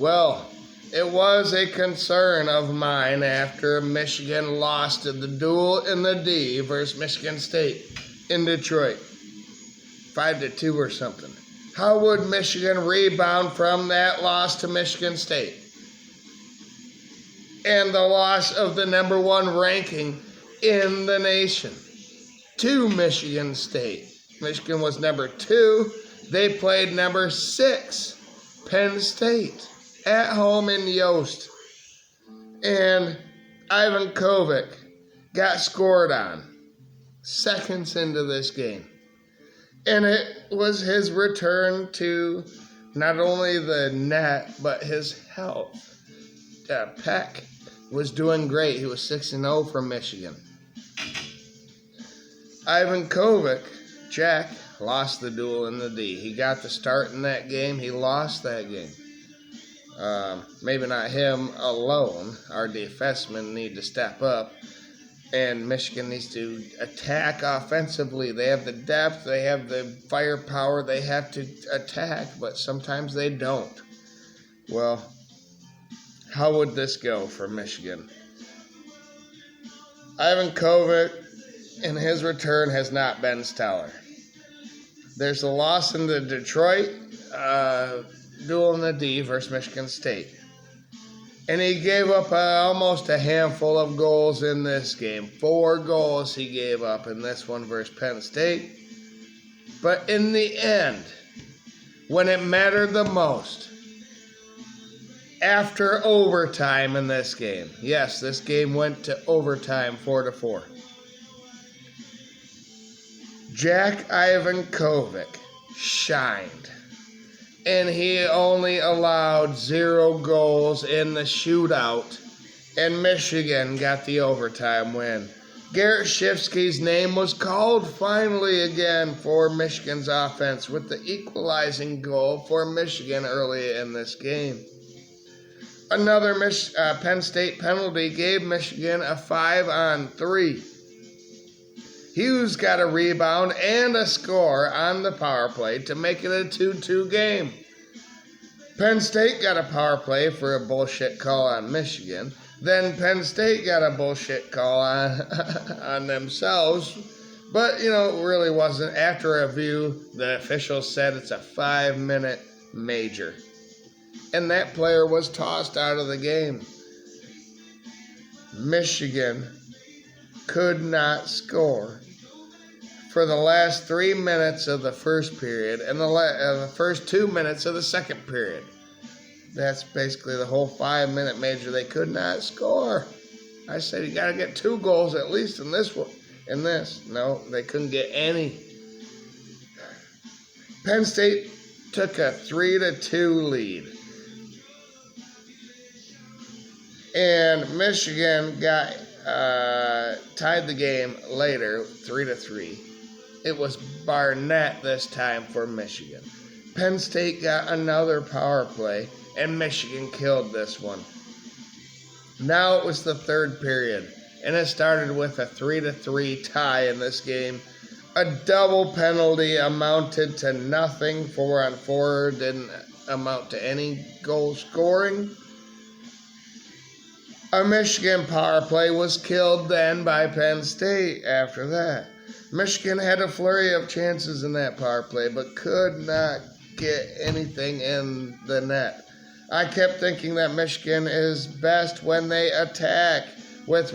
Well, it was a concern of mine after Michigan lost to the Duel in the D versus Michigan State in Detroit. 5-2 or something. How would Michigan rebound from that loss to Michigan State? And the loss of the number 1 ranking in the nation to Michigan State. Michigan was number 2. They played number 6, Penn State, at home in Yost. And Ivankovic got scored on seconds into this game. And it was his return to not only the net, but his health. Peck was doing great. He was 6-0 for Michigan. Ivankovic, Jack, lost the Duel in the D. He got the start in that game. He lost that game. Maybe not him alone. Our defensemen need to step up. And Michigan needs to attack offensively. They have the depth. They have the firepower. They have to attack, but sometimes they don't. Well, how would this go for Michigan? Ivankovic, in his return, has not been stellar. There's a loss in the Detroit Duel in the D versus Michigan State. And he gave up almost a handful of goals in this game. 4 goals he gave up in this one versus Penn State. But in the end, when it mattered the most, after overtime in this game, yes, this game went to overtime 4-4. Jack Ivankovic shined. And he only allowed 0 goals in the shootout. And Michigan got the overtime win. Garrett Shifsky's name was called finally again for Michigan's offense with the equalizing goal for Michigan early in this game. Another Penn State penalty gave Michigan a 5-on-3. Hughes got a rebound and a score on the power play to make it a 2-2 game. Penn State got a power play for a bullshit call on Michigan. Then Penn State got a bullshit call on themselves. But, it really wasn't. After review, the officials said it's a 5-minute major. And that player was tossed out of the game. Michigan could not score for the last 3 minutes of the first period and the first 2 minutes of the second period. That's basically the whole 5-minute major. They could not score. I said you got to get 2 goals at least in this one. In this, no, they couldn't get any. Penn State took a 3-2 lead. And Michigan got tied the game later, 3-3. It was Barnett this time for Michigan. Penn State got another power play, and Michigan killed this one. Now it was the third period, and it started with a 3-3 tie in this game. A double penalty amounted to nothing. 4-on-4 didn't amount to any goal scoring. A Michigan power play was killed then by Penn State after that. Michigan had a flurry of chances in that power play, but could not get anything in the net. I kept thinking that Michigan is best when they attack with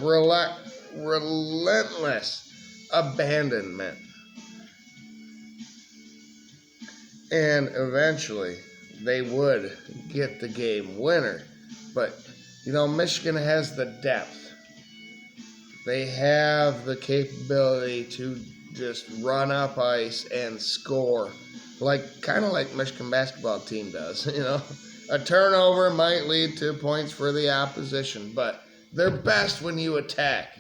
relentless abandonment. And eventually, they would get the game winner. But Michigan has the depth. They have the capability to just run up ice and score, kind of like Michigan basketball team does. A turnover might lead to points for the opposition, but they're best when you attack.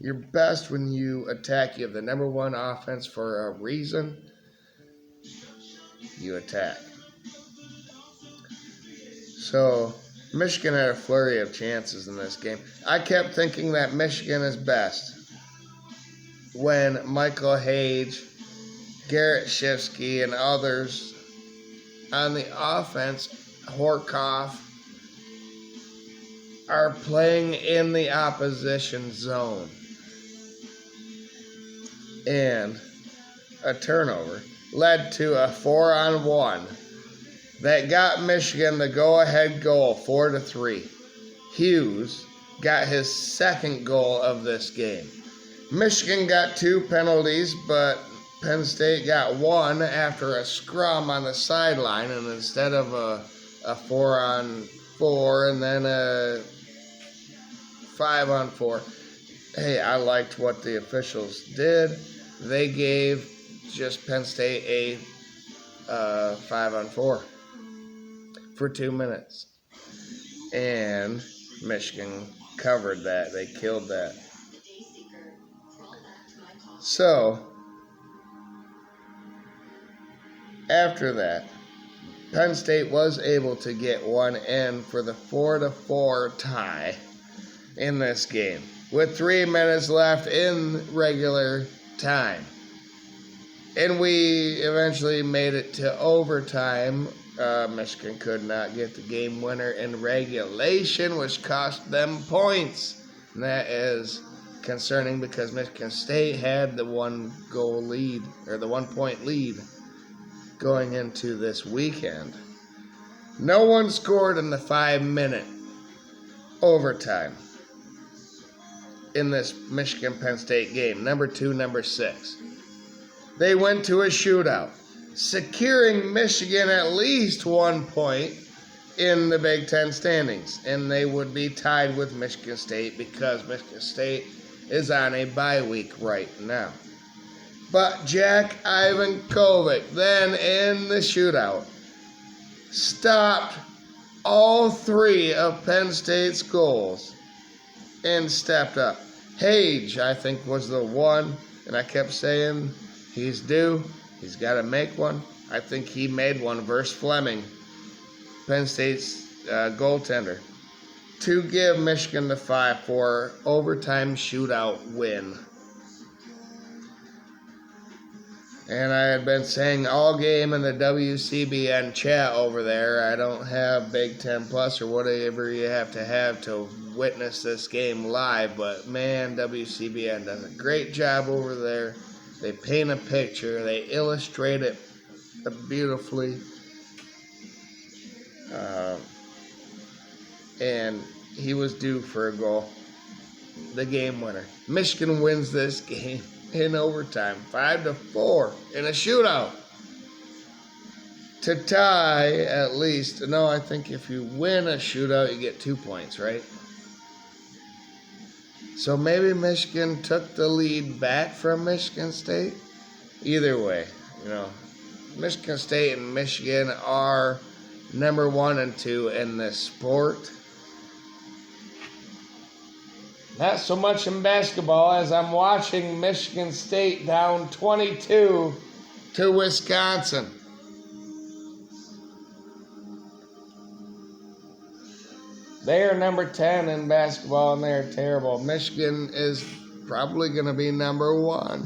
You're best when you attack. You have the number 1 offense for a reason. You attack. So Michigan had a flurry of chances in this game. I kept thinking that Michigan is best when Michael Hage, Garrett Shifsky, and others on the offense Horkoff are playing in the opposition zone. And a turnover led to a 4-on-1 that got Michigan the go-ahead goal, 4-3. Hughes got his second goal of this game. Michigan got 2 penalties, but Penn State got 1 after a scrum on the sideline, and instead of a 4-on-4 and then a 5-on-4. Hey, I liked what the officials did. They gave just Penn State a 5-on-4 for 2 minutes. And Michigan covered that. They killed that. So, after that, Penn State was able to get one in for the 4-4 tie in this game with 3 minutes left in regular time. And we eventually made it to overtime. Michigan could not get the game winner in regulation, which cost them points. And that is concerning because Michigan State had the 1-goal lead, or the 1-point lead, going into this weekend. No one scored in the 5-minute overtime in this Michigan-Penn State game, number 2, number 6. They went to a shootout, securing Michigan at least 1 point in the Big Ten standings, and they would be tied with Michigan State because Michigan State is on a bye week right now. But Jack Ivankovic, then in the shootout, stopped all 3 of Penn State's goals and stepped up. Hage, I think, was the one, and I kept saying he's due. He's got to make one. I think he made one versus Fleming, Penn State's goaltender, to give Michigan the 5-4 overtime shootout win. And I had been saying all game in the WCBN chat over there, I don't have Big Ten Plus or whatever you have to witness this game live, but man, WCBN does a great job over there. They paint a picture, they illustrate it beautifully. And he was due for a goal, the game winner. Michigan wins this game in overtime, 5-4 in a shootout to tie at least. No, I think if you win a shootout, you get 2 points, right? So maybe Michigan took the lead back from Michigan State. Either way, Michigan State and Michigan are number 1 and 2 in this sport. Not so much in basketball as I'm watching Michigan State down 22 to Wisconsin. They are number 10 in basketball, and they're terrible. Michigan is probably going to be number 1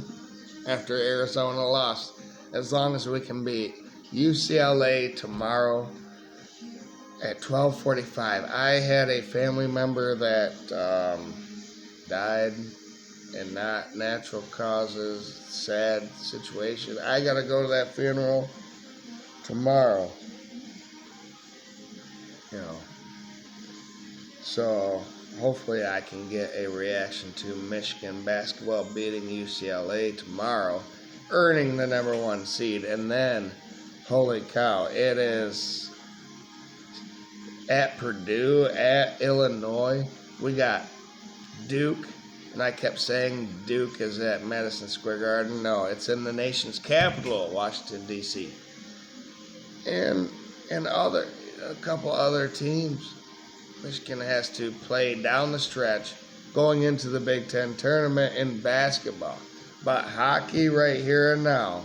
after Arizona lost, as long as we can beat UCLA tomorrow at 12:45. I had a family member that died and not natural causes, sad situation. I got to go to that funeral tomorrow. So hopefully I can get a reaction to Michigan basketball beating UCLA tomorrow, earning the number 1 seed. And then, holy cow, it is at Purdue, at Illinois. We got Duke, and I kept saying Duke is at Madison Square Garden. No, it's in the nation's capital, Washington, D.C. And a couple other teams. Michigan has to play down the stretch going into the Big Ten tournament in basketball. But hockey right here and now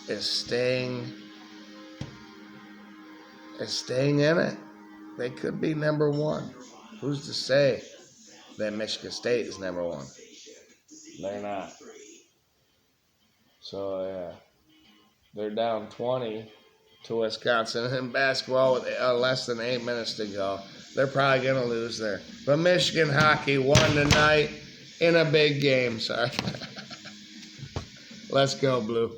is staying in it. They could be number 1. Who's to say that Michigan State is number 1? They're not. So, yeah. They're down 20 to Wisconsin in basketball with less than 8 minutes to go. They're probably going to lose there. But Michigan hockey won tonight in a big game. Sorry. Let's go, Blue.